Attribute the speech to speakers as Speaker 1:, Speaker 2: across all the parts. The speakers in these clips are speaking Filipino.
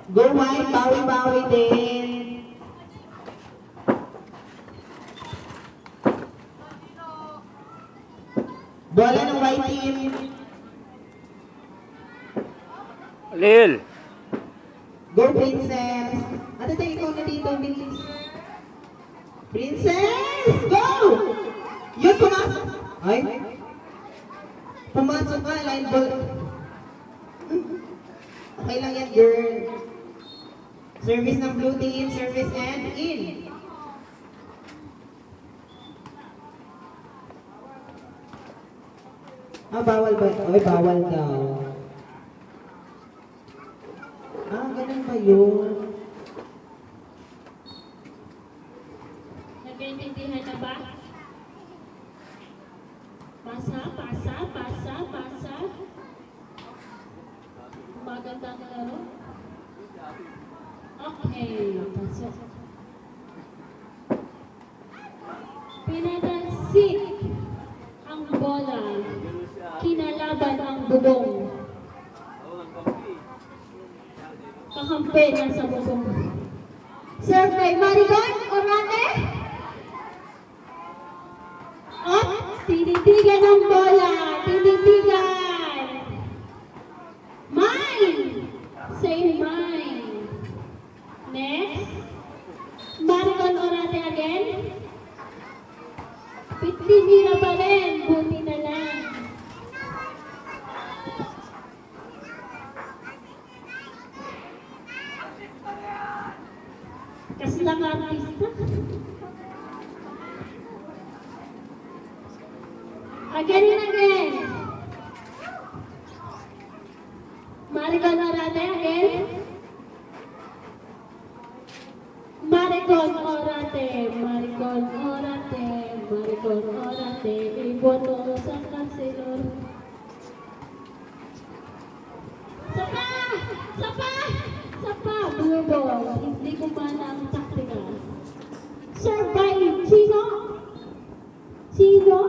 Speaker 1: Go white, bawi-bawi din. Bola ng white team.
Speaker 2: Lil.
Speaker 1: Go Princess. Ate tayo ikaw na dito, bilis. Princess! Go! Yun, pumasok. Ay? Pumasok ka, line ball. Okay lang yan, girl. Service ng blue team, service and in. Ah, bawal ba? Ay, bawal daw. Ah, ganun ba yun?
Speaker 3: Nagkaintindihan na ba? Pasa, pasa, pasa, pasa. Maganda na laro. Okay, pasok. Pinatalsik ang bola. Kinalaban ang bubong. Kakampi na sa bubong. Serve by Marigon Orante. At tinitigan ang bola. Tinitigan. Mine. Say mine. Next. Marigon Orante again. Tinira pa rin. Buti na lang. Kasi lang artista. Again and again. Marigon Orate again. Marigon Orate. Marigon Orate. Marigon Orate. Iboto sa kansilor. Sapa! Sapa! Sapa! Blue ball. Hindi ko mana ang taktika. Serve by Chino. Chino.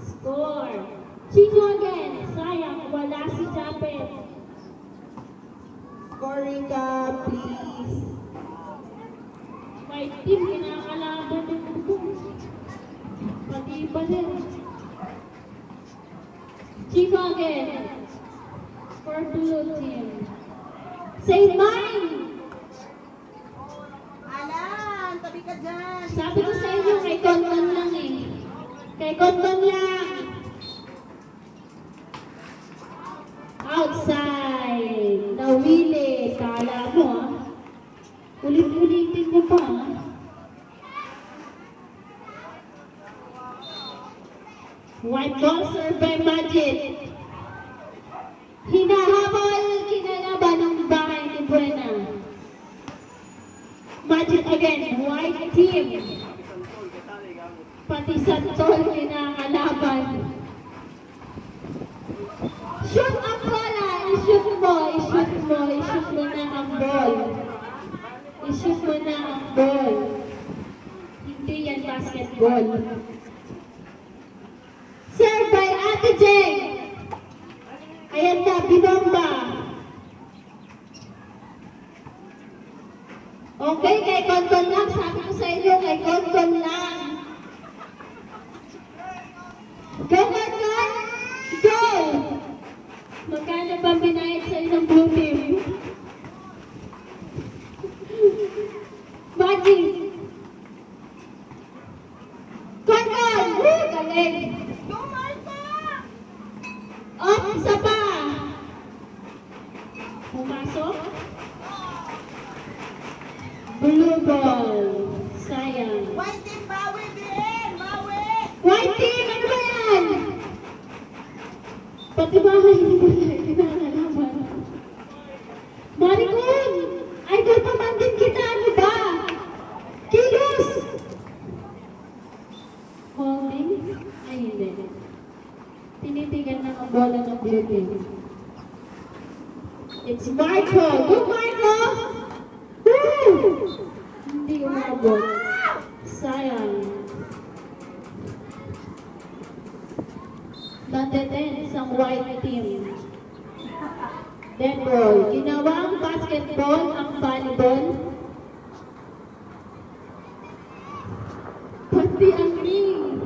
Speaker 3: Score. Chino again. Sayang. Wala si Japet.
Speaker 1: Scoring ka, please.
Speaker 3: May team kinakalaban ng bubong. Pati ba din? Chino again. For blue team. Say mine!
Speaker 1: Alan, tabi ka dyan.
Speaker 3: Sabi ko sa inyo, kay Konton lang eh. Kay Konton lang. Outside. Nawili. Kala mo ah. Ulit-ulitin mo pa ah. White ball served by Majid. Hinahabol, kinalaban ng bahay ni Buena. Majid again, white team. Pati Santol kinakalaban. Shoot ang bola! I-shoot mo, i-shoot mo, i-shoot mo na ang ball. I-shoot mo na ang ball. Hindi yan basketball. Served by Ate Jeng. Ayan na, binomba. Okay, kay Konton lang. Sabi ko sa inyo, kay Konton lang. Go, Konton! Go! Magkano ba binayad sa inyo ng blue team? Magic! Konton! Woo! Galing! Up, isa pa! Pumasok? Blue ball. Sayang.
Speaker 1: White team, bawi din! Bawi!
Speaker 3: White team! Ano ba yan? Pati bahay hindi ko na kinakalaban. Maricon! Idol pa man din kita! Ano ba? Kilos! Holding? Ay, hindi. Tinitigan na ang bola ng blue team. It's Marco! Go, Marco! Woo! Hindi umabot. Sayang. Nandetens ang white team. Dead ball. Ginawang basketball ang volleyball. Pati ang ring.